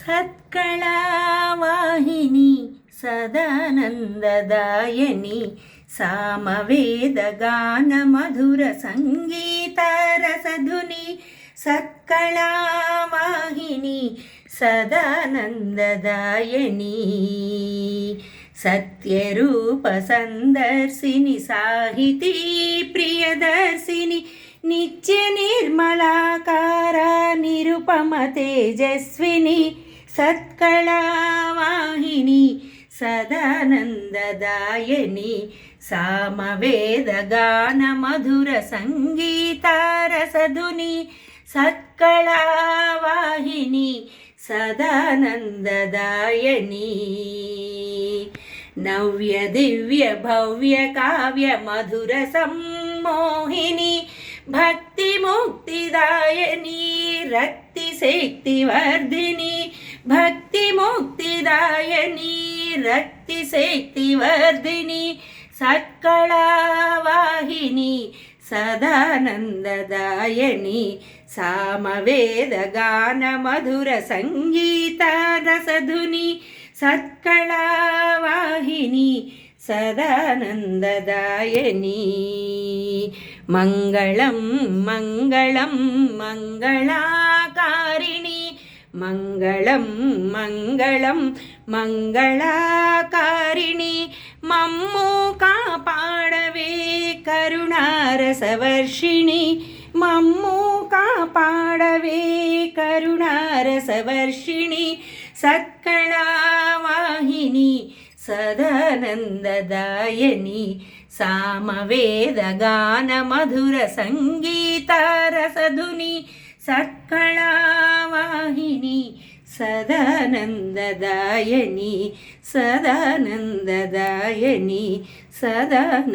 సత్కళావాహిని సదానందదాయని సామవేదగాన మధుర సంగీత రసధుని సత్కళావాహిని సదానందదాయని సత్యరూప సందర్శిని సాహితీ ప్రియదర్శిని నిత్య నిర్మలాకార నిరుపమ తేజస్విని సత్కళావాహిని సదానందదాయని సామవేదగాన మధుర సంగీత రసధుని సత్కళావాహిని సదానందదాయని నవ్య దివ్య భవ్య కావ్య మధుర సమ్మోహిని భక్తి ముక్తిదాయని రక్తి శక్తి వర్ధిని భక్తి ముక్తిదాయని రక్తి శక్తి వర్ధిని సత్కళావాహిని సదానందదాయని సామవేదగాన మధుర సంగీత రసధుని సత్కళావాహిని సదానందదాయని మంగళం మంగళం మంగళాకారిణి మంగళం మంగళం మంగళాకారిణి మమ్ము కాపాడవే కరుణారసవర్షిణి మమ్ము కాపాడవే కరుణారసవర్షిణి సత్కళావాహిని సదానందదాయని సామవేదగాన మధుర సంగీత రసధుని సత్కళావాహిని సదానందదాయని సదానందదాయని సదానందదాయని.